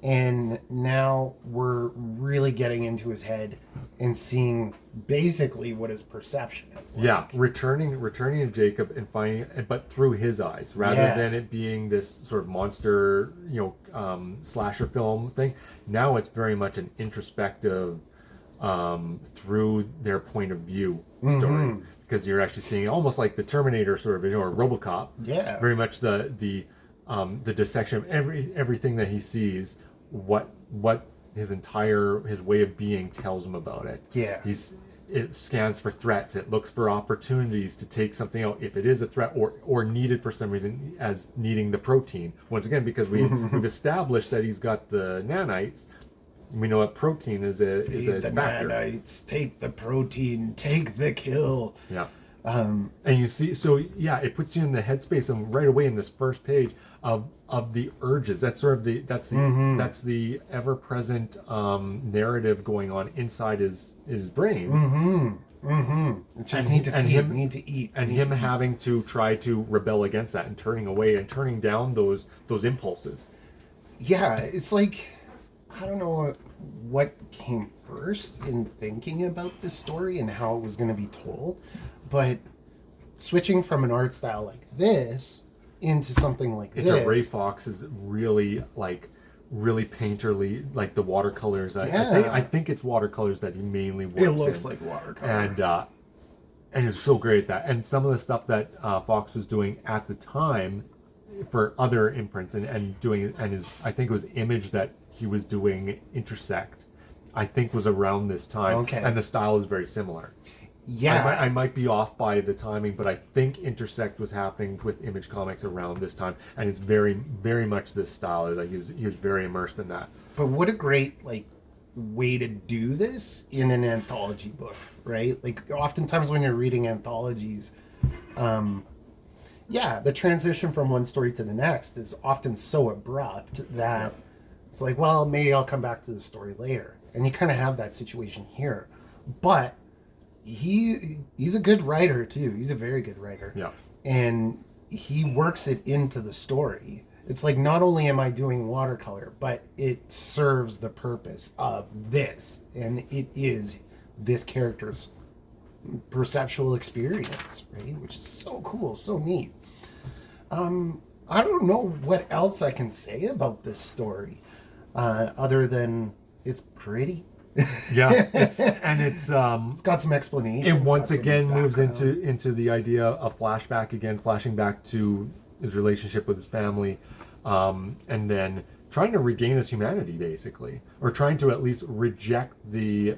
Speaker 1: And now we're really getting into his head and seeing basically what his perception is like.
Speaker 2: Yeah, returning to Jacob and finding, but through his eyes, rather than it being this sort of monster, slasher film thing. Now it's very much an introspective, through their point of view story, because you're actually seeing almost like the Terminator sort of, or RoboCop.
Speaker 1: Yeah.
Speaker 2: Very much the dissection of everything that he sees. What his way of being tells him about it.
Speaker 1: Yeah.
Speaker 2: It scans for threats. It looks for opportunities to take something out if it is a threat or needed for some reason, as needing the protein. Once again, because we've established that he's got the nanites. We know what protein is a factor.
Speaker 1: Nanites, take the protein, take the kill.
Speaker 2: Yeah. And you see, it puts you in the headspace, and right away in this first page of the urges. That's sort of that's the ever present narrative going on inside his brain.
Speaker 1: Just need to eat,
Speaker 2: and him having to try to rebel against that and turning away and turning down those impulses.
Speaker 1: Yeah, it's like, I don't know what came first in thinking about this story and how it was going to be told, but switching from an art style like this into something like this.
Speaker 2: Ray Fawkes is really painterly, like the watercolors. I think it's watercolors that he mainly works in.
Speaker 1: It looks like watercolor.
Speaker 2: And it's so great at that. And some of the stuff that Fawkes was doing at the time for other imprints and I think it was Image that he was doing Intersect, I think was around this time.
Speaker 1: Okay.
Speaker 2: And the style is very similar.
Speaker 1: Yeah.
Speaker 2: I might be off by the timing, but I think Intersect was happening with Image Comics around this time, and it's very, very much this style. Like he was very immersed in that.
Speaker 1: But what a great way to do this in an anthology book, right? Like oftentimes when you're reading anthologies, the transition from one story to the next is often so abrupt that it's like, well, maybe I'll come back to the story later. And you kind of have that situation here. But he's a good writer too. He's a very good writer.
Speaker 2: Yeah.
Speaker 1: And he works it into the story. It's like, not only am I doing watercolor, but it serves the purpose of this. And it is this character's perceptual experience, right? Which is so cool, so neat. I don't know what else I can say about this story, other than it's pretty.
Speaker 2: Yeah, it's
Speaker 1: It's got some explanation.
Speaker 2: it once again moves into the idea of flashback again, flashing back to his relationship with his family, and then trying to regain his humanity, basically, or trying to at least reject the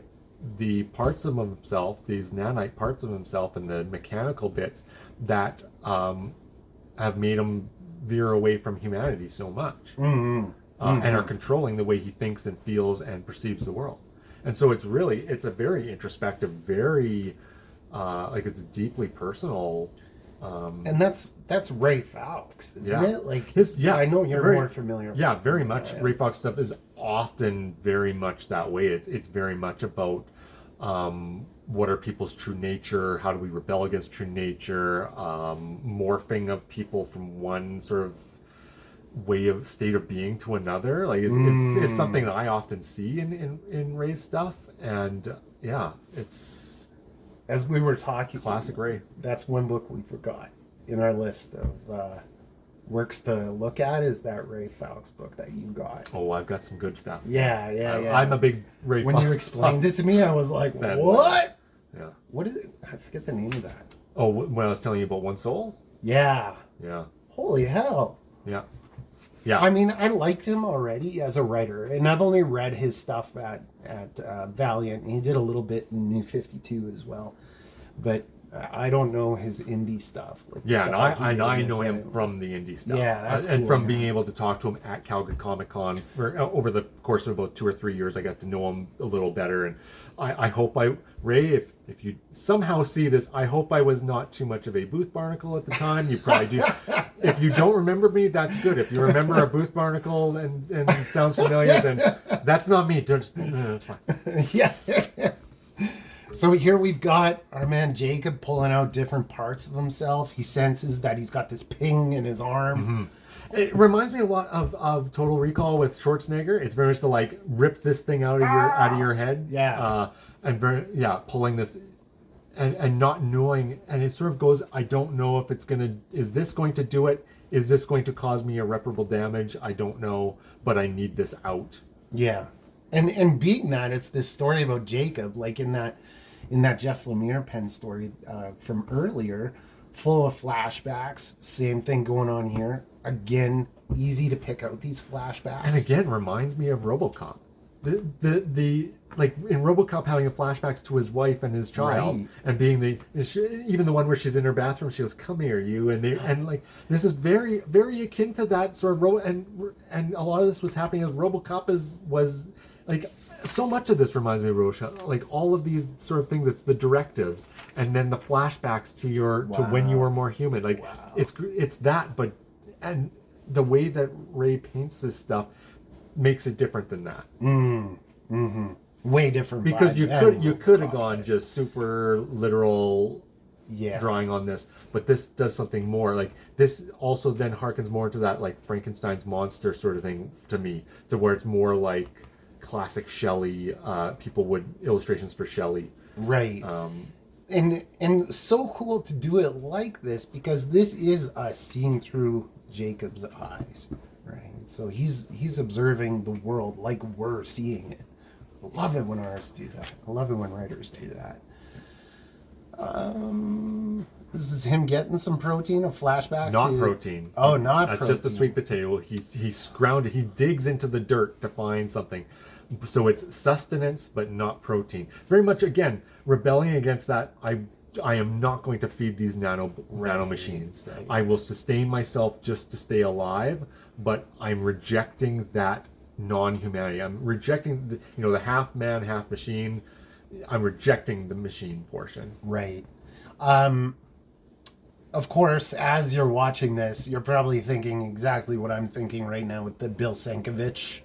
Speaker 2: parts of himself, these nanite parts of himself, and the mechanical bits that have made him veer away from humanity so much, and are controlling the way he thinks and feels and perceives the world. And so it's a very introspective, very like it's deeply personal.
Speaker 1: And that's Ray Fawkes, isn't it? Like I know you're more familiar.
Speaker 2: Yeah, very much. Ray Fawkes stuff is often very much that way. It's very much about what are people's true nature, how do we rebel against true nature, morphing of people from one sort of state of being to another. Like is something that I often see in Ray's stuff. And yeah, it's,
Speaker 1: as we were talking,
Speaker 2: classic Ray.
Speaker 1: That's one book we forgot in our list of works to look at, is that Ray Fawkes book that you got.
Speaker 2: Oh, I've got some good stuff.
Speaker 1: Yeah.
Speaker 2: I'm a big Ray Fawkes.
Speaker 1: When you explained it to me, I was like, what?
Speaker 2: Yeah.
Speaker 1: What is it? I forget the name of that.
Speaker 2: Oh, when I was telling you about One Soul?
Speaker 1: Yeah.
Speaker 2: Yeah.
Speaker 1: Holy hell.
Speaker 2: Yeah. Yeah.
Speaker 1: I mean, I liked him already as a writer, and I've only read his stuff at Valiant. He did a little bit in New 52 as well, but I don't know his indie stuff. Like
Speaker 2: I know him from the indie stuff.
Speaker 1: Yeah, that's
Speaker 2: and
Speaker 1: cool,
Speaker 2: from being able to talk to him at Calgary Comic Con over the course of about 2 or 3 years, I got to know him a little better. And I hope Ray, if you somehow see this, I hope I was not too much of a booth barnacle at the time. You probably do. If you don't remember me, that's good. If you remember a booth barnacle and it sounds familiar, then that's not me. That's fine.
Speaker 1: Yeah. So here we've got our man Jacob pulling out different parts of himself. He senses that he's got this ping in his arm.
Speaker 2: It reminds me a lot of Total Recall with Schwarzenegger. It's very much to like rip this thing out of your head.
Speaker 1: Yeah.
Speaker 2: Pulling this and not knowing, and it sort of goes, I don't know if is this going to do it? Is this going to cause me irreparable damage? I don't know, but I need this out.
Speaker 1: Yeah. And beating that, it's this story about Jacob, like in that Jeff Lemire pen story from earlier, full of flashbacks. Same thing going on here. Again, easy to pick out these flashbacks.
Speaker 2: And again, reminds me of RoboCop. The like in RoboCop having flashbacks to his wife and his child, right. And being even the one where she's in her bathroom, she goes, "Come here, you," and like this is very very akin to that sort of and a lot of this was happening as RoboCop was like. So much of this reminds me of RoboCop, like all of these sort of things. It's the directives, and then the flashbacks to when you were more human. Like it's that, but and the way that Ray paints this stuff makes it different than that.
Speaker 1: Way different.
Speaker 2: Because you could have gone just super literal, drawing on this, but this does something more. Like this also then harkens more to that like Frankenstein's monster sort of thing to me, to where it's more like classic Shelley, illustrations for Shelley.
Speaker 1: Right. And so cool to do it like this, because this is us seeing through Jacob's eyes, right? So he's observing the world like we're seeing it. I love it when artists do that. I love it when writers do that. This is him getting some protein, a flashback.
Speaker 2: Not protein.
Speaker 1: Oh, not
Speaker 2: That's
Speaker 1: protein.
Speaker 2: just a sweet potato. He's grounded. He digs into the dirt to find something. So it's sustenance, but not protein. Very much, again, rebelling against that. I am not going to feed these nano machines. Right. I will sustain myself just to stay alive, but I'm rejecting that non-humanity. I'm rejecting the half man, half machine. I'm rejecting the machine portion.
Speaker 1: Right. Of course, as you're watching this, you're probably thinking exactly what I'm thinking right now with the Bill Sienkiewicz.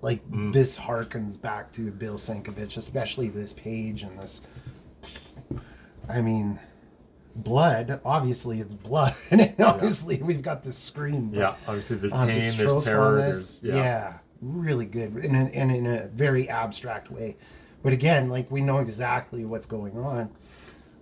Speaker 1: Like, this harkens back to Bill Sienkiewicz, especially this page and this. I mean, blood, obviously it's blood. And obviously we've got this scream.
Speaker 2: Yeah, obviously there's pain, there's terror.
Speaker 1: Yeah, really good. And in a very abstract way. But again, like, we know exactly what's going on,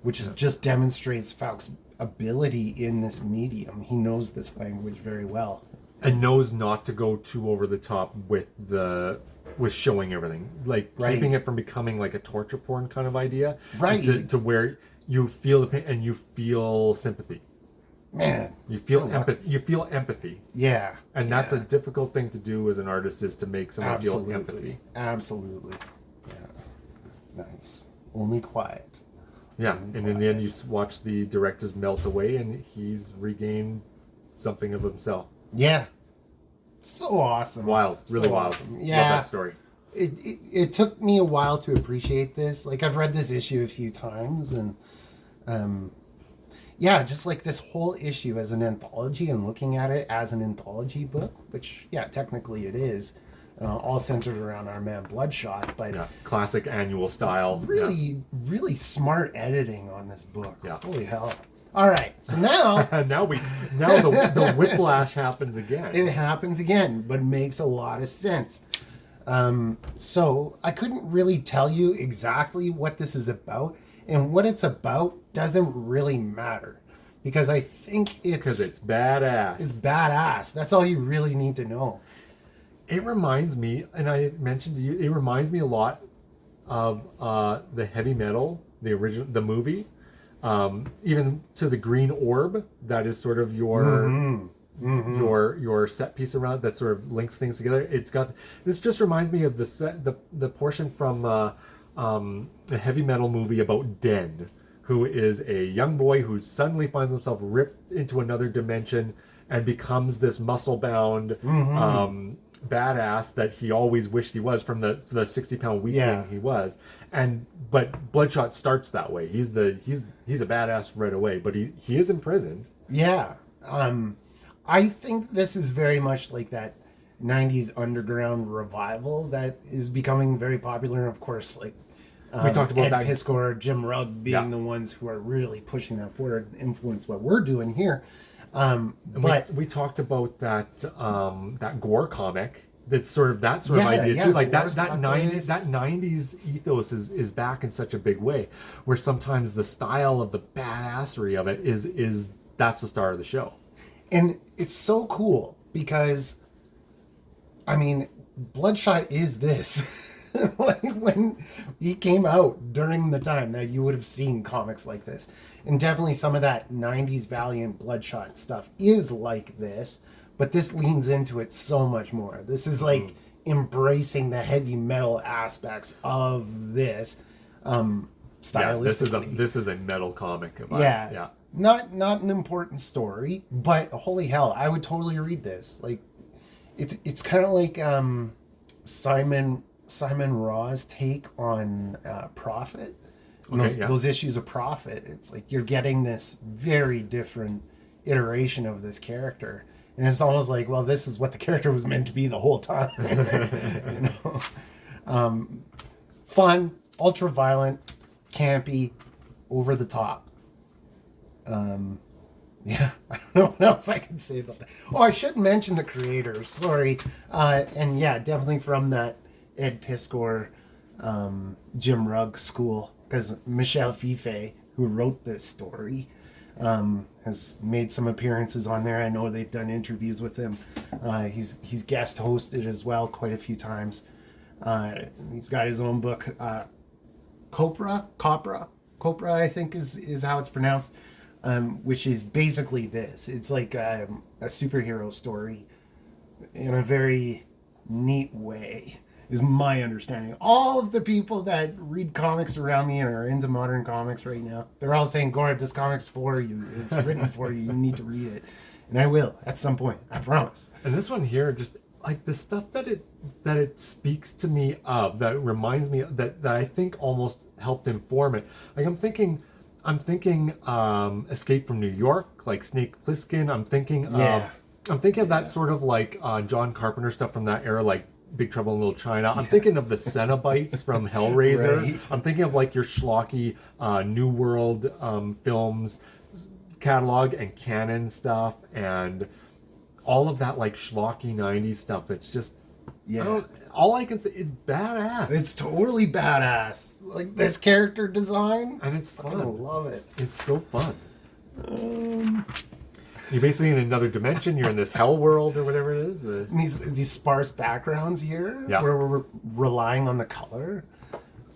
Speaker 1: which just demonstrates Fawkes' ability in this medium. He knows this language very well.
Speaker 2: And knows not to go too over the top with the with showing everything, like
Speaker 1: Right.
Speaker 2: keeping it from becoming like a torture porn kind of idea,
Speaker 1: Right.
Speaker 2: to where you feel the pain and you feel sympathy.
Speaker 1: Man,
Speaker 2: You feel empathy. You feel empathy,
Speaker 1: yeah,
Speaker 2: and that's a difficult thing to do as an artist, is to make someone feel empathy.
Speaker 1: Absolutely, yeah, nice. Only quiet.
Speaker 2: Yeah, and in the end, you watch the directors melt away, and he's regained something of himself.
Speaker 1: Yeah, so awesome.
Speaker 2: Wild, really
Speaker 1: So
Speaker 2: wild.
Speaker 1: awesome. Yeah,
Speaker 2: Love that story.
Speaker 1: It took me a while to appreciate this. Like, I've read this issue a few times, and yeah, just like this whole issue as an anthology and looking at it as an anthology book, which, yeah, technically it is, all centered around our man Bloodshot, but
Speaker 2: Yeah, classic annual style.
Speaker 1: really smart editing on this book.
Speaker 2: Yeah.
Speaker 1: Holy hell. All right, so now
Speaker 2: And now the whiplash happens again.
Speaker 1: it happens again, but makes a lot of sense. So I couldn't really tell you exactly what this is about, and what it's about doesn't really matter, because I think
Speaker 2: Because it's badass.
Speaker 1: It's badass. That's all you really need to know.
Speaker 2: It reminds me, and I mentioned to you, it reminds me a lot of the Heavy Metal, the movie, even to the Green Orb. That is sort of your your set piece around that sort of links things together. This just reminds me of the portion from the Heavy Metal movie about Den, who is a young boy who suddenly finds himself ripped into another dimension and becomes this muscle-bound badass that he always wished he was, from the 60-pound weakling he was. But Bloodshot starts that way. He's a badass right away, but he is imprisoned.
Speaker 1: Yeah. I think this is very much like that 90s underground revival that is becoming very popular. And of course, like,
Speaker 2: We talked about
Speaker 1: Ed
Speaker 2: that.
Speaker 1: Piskor, Jim Rugg being the ones who are really pushing that forward, influence what we're doing here. But
Speaker 2: we talked about that Gore comic. That's sort of idea too. Like
Speaker 1: Gore's
Speaker 2: that
Speaker 1: got
Speaker 2: 90s
Speaker 1: this.
Speaker 2: that 90s ethos is back in such a big way, where sometimes the style of the badassery of it is that's the star of the show.
Speaker 1: And it's so cool because, I mean, Bloodshot is this. Like, when he came out during the time that you would have seen comics like this. And definitely some of that 90s Valiant Bloodshot stuff is like this, but this leans into it so much more. This is like embracing the heavy metal aspects of this, stylistically.
Speaker 2: Yeah, this is a metal comic.
Speaker 1: Yeah. Not an important story, but holy hell, I would totally read this. Like, it's kind of like Simon Raw's take on Prophet. Those issues of Prophet. It's like you're getting this very different iteration of this character, and it's almost like, well, this is what the character was meant to be the whole time. You know, fun, ultra violent, campy, over the top. Yeah, I don't know what else I can say about that. Oh, I should mention the creators. Sorry. And yeah, definitely from that Ed Piskor, Jim Rugg school, because Michel Fiffe, who wrote this story, has made some appearances on there. I know they've done interviews with him. He's guest hosted as well quite a few times. He's got his own book, Copra, I think is how it's pronounced. Which is basically this. It's like a superhero story in a very neat way, is my understanding. All of the people that read comics around me and are into modern comics right now, they're all saying, Gord, this comic's for you. It's written for you. You need to read it. And I will at some point. I promise.
Speaker 2: And this one here, just like the stuff that it speaks to me of, that reminds me, that I think almost helped inform it. Like I'm thinking Escape from New York, like Snake Plissken. I'm thinking of that sort of like John Carpenter stuff from that era, like Big Trouble in Little China. I'm thinking of the Cenobites from Hellraiser.
Speaker 1: Right.
Speaker 2: I'm thinking of like your schlocky New World films catalog and canon stuff, and all of that like schlocky 90s stuff that's just all I can say is badass.
Speaker 1: It's totally badass. Like, this character design,
Speaker 2: and it's fun.
Speaker 1: I love it.
Speaker 2: It's so fun. You're basically in another dimension. You're in this hell world or whatever it is.
Speaker 1: And these sparse backgrounds here,
Speaker 2: Yeah.
Speaker 1: where we're relying on the color.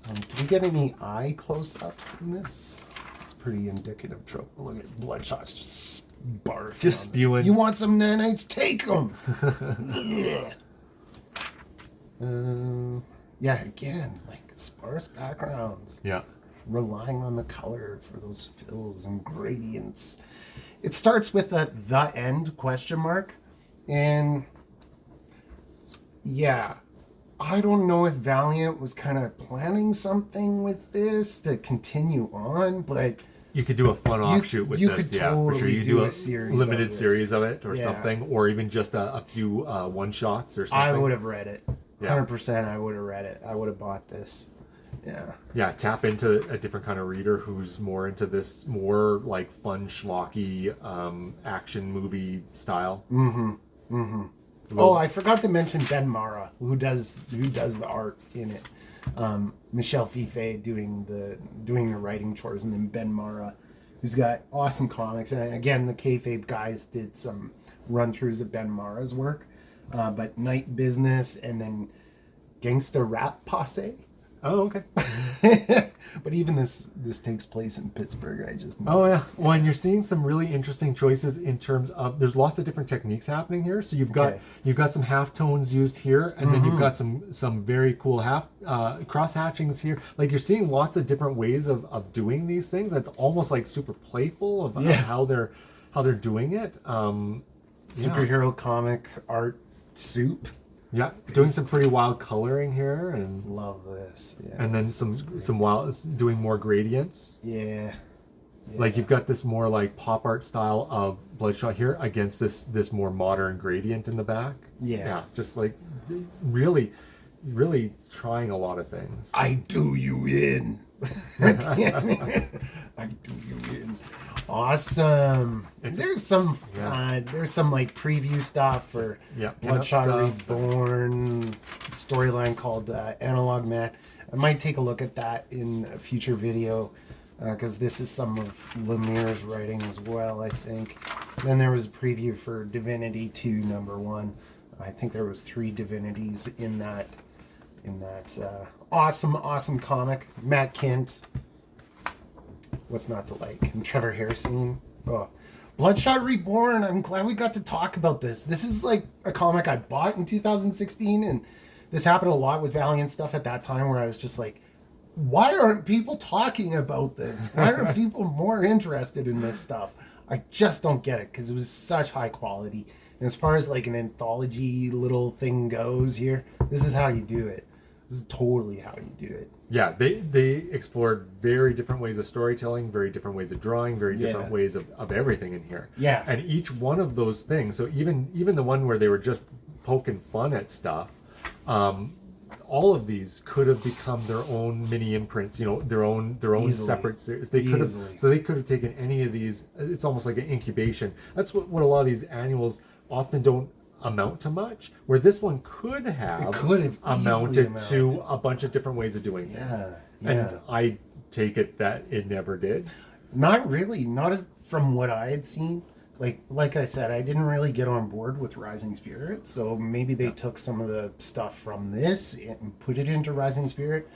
Speaker 1: Do we get any eye close-ups in this? It's pretty indicative trope. Look at Bloodshot's just barfing.
Speaker 2: Just spewing.
Speaker 1: You want some nanites? Take them. Yeah, again, like sparse backgrounds.
Speaker 2: Yeah.
Speaker 1: Relying on the color for those fills and gradients. It starts with a "the end?" question mark, and yeah, I don't know if Valiant was kind of planning something with this to continue on, but
Speaker 2: you could do a fun offshoot with
Speaker 1: you
Speaker 2: this.
Speaker 1: could
Speaker 2: Yeah, for sure.
Speaker 1: totally
Speaker 2: You
Speaker 1: do
Speaker 2: do
Speaker 1: a series
Speaker 2: limited
Speaker 1: of this.
Speaker 2: series of it or
Speaker 1: Yeah.
Speaker 2: something, or even just a few one shots or something.
Speaker 1: I would have read it.
Speaker 2: Yeah.
Speaker 1: 100%. I would have read it. I would have bought this. Yeah.
Speaker 2: Yeah, tap into a different kind of reader who's more into this more like fun schlocky action movie style.
Speaker 1: Oh, I forgot to mention Ben Marra, who does the art in it. Michel Fiffe doing the writing chores, and then Ben Marra, who's got awesome comics. And again, the Kayfabe guys did some run-throughs of Ben Marra's work, but Night Business and then Gangsta Rap Posse.
Speaker 2: Oh, okay.
Speaker 1: But even this takes place in Pittsburgh. I just
Speaker 2: Oh yeah.
Speaker 1: noticed.
Speaker 2: Well, and you're seeing some really interesting choices in terms of there's lots of different techniques happening here. So you've got some half tones used here, and then you've got some very cool half cross hatchings here. Like you're seeing lots of different ways of doing these things. That's almost like super playful of how they're doing it.
Speaker 1: Superhero comic art soup.
Speaker 2: Yeah, doing some pretty wild coloring here, and
Speaker 1: Love this. Yeah.
Speaker 2: and then some wild doing more gradients.
Speaker 1: Yeah.
Speaker 2: Like you've got this more like pop art style of Bloodshot here against this more modern gradient in the back.
Speaker 1: Yeah.
Speaker 2: Just like really trying a lot of things.
Speaker 1: I do you in. I do you in. Awesome. There's some like preview stuff for Bloodshot Reborn storyline called Analog Man. I might take a look at that in a future video because this is some of Lemire's writing as well, I think. Then there was a preview for Divinity 2 #1. I think there was 3 divinities in that awesome comic. Matt Kent. What's not to like? And Trevor Hairsine. Oh. Bloodshot Reborn. I'm glad we got to talk about this. This is like a comic I bought in 2016, and this happened a lot with Valiant stuff at that time where I was just like, why aren't people talking about this? Why are people more interested in this stuff? I just don't get it because it was such high quality. And as far as like an anthology little thing goes here, this is how you do it. This is totally how you do it.
Speaker 2: Yeah, they explored very different ways of storytelling, very different ways of drawing, very different ways of everything in here.
Speaker 1: Yeah.
Speaker 2: And each one of those things, so even the one where they were just poking fun at stuff, all of these could have become their own mini imprints, their own
Speaker 1: Easily.
Speaker 2: separate series. They could have taken any of these. It's almost like an incubation. That's what a lot of these annuals often don't amount to much, where this one could have amounted to a bunch of different ways of doing things. And I take it that it never did.
Speaker 1: Not really. Not from what I had seen. Like I said, I didn't really get on board with Rising Spirit, so maybe they took some of the stuff from this and put it into Rising Spirit.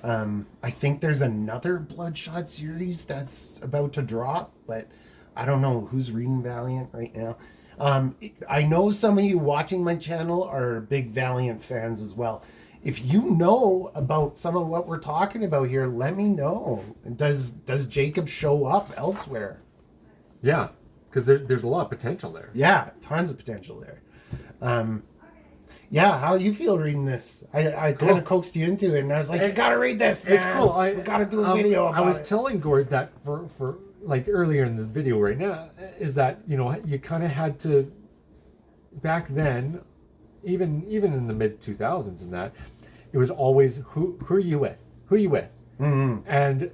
Speaker 1: I think there's another Bloodshot series that's about to drop, but I don't know who's reading Valiant right now. I know some of you watching my channel are big Valiant fans as well. If you know about some of what we're talking about here, let me know. Does Jacob show up elsewhere?
Speaker 2: Yeah, because there's a lot of potential there.
Speaker 1: Yeah, tons of potential there. Yeah, how you feel reading this? I kind of coaxed you into it, and I was like, you gotta read this, man.
Speaker 2: It's cool.
Speaker 1: We gotta do a video about it.
Speaker 2: I was telling Gord that for like earlier in the video right now, is that, you kind of had to, back then, even in the mid 2000s and that, it was always, who are you with? Who are you with?
Speaker 1: Mm-hmm.
Speaker 2: And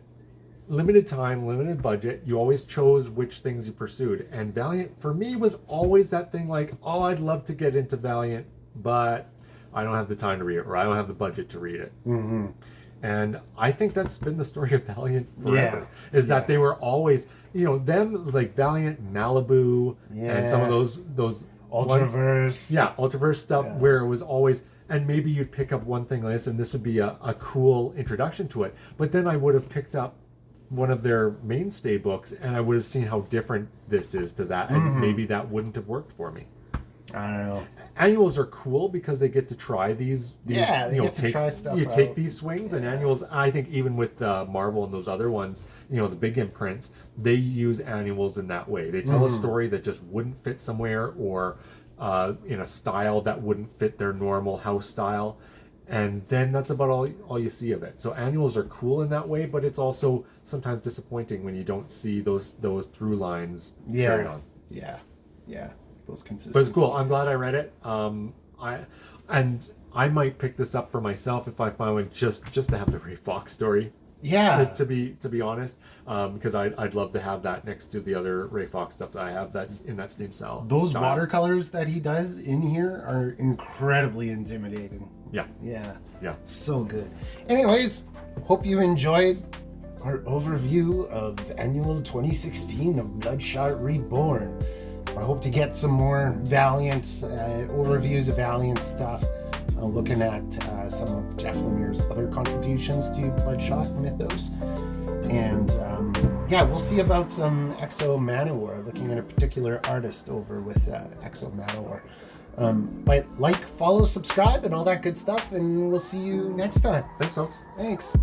Speaker 2: limited time, limited budget, you always chose which things you pursued. And Valiant, for me, was always that thing like, oh, I'd love to get into Valiant, but I don't have the time to read it, or I don't have the budget to read it.
Speaker 1: Mm-hmm.
Speaker 2: And I think that's been the story of Valiant forever. That they were always, them it was like Valiant, Malibu, and some of those
Speaker 1: Ultraverse.
Speaker 2: Ultraverse stuff where it was always, and maybe you'd pick up one thing like this, and this would be a cool introduction to it. But then I would have picked up one of their mainstay books, and I would have seen how different this is to that, and maybe that wouldn't have worked for me.
Speaker 1: I don't know.
Speaker 2: Annuals are cool because they get to try these
Speaker 1: they get to try stuff out.
Speaker 2: Take these swings, and annuals, I think even with Marvel and those other ones, the big imprints, they use annuals in that way. They tell a story that just wouldn't fit somewhere, or in a style that wouldn't fit their normal house style. And then that's about all you see of it. So annuals are cool in that way, but it's also sometimes disappointing when you don't see those through lines carried on.
Speaker 1: Yeah. Those consistencies.
Speaker 2: But it's cool. I'm glad I read it. I might pick this up for myself if I find one just to have the Ray Fawkes story.
Speaker 1: Yeah.
Speaker 2: To be honest, because I'd love to have that next to the other Ray Fawkes stuff that I have that's in that same style.
Speaker 1: Those watercolors that he does in here are incredibly intimidating. Yeah. So good. Anyways, hope you enjoyed our overview of annual 2016 of Bloodshot Reborn. I hope to get some more Valiant overviews of Valiant stuff, looking at some of Jeff Lemire's other contributions to Bloodshot mythos. And we'll see about some Exo Manowar, looking at a particular artist over with Exo Manowar. But follow, subscribe, and all that good stuff, and we'll see you next time.
Speaker 2: Thanks, folks.
Speaker 1: Thanks.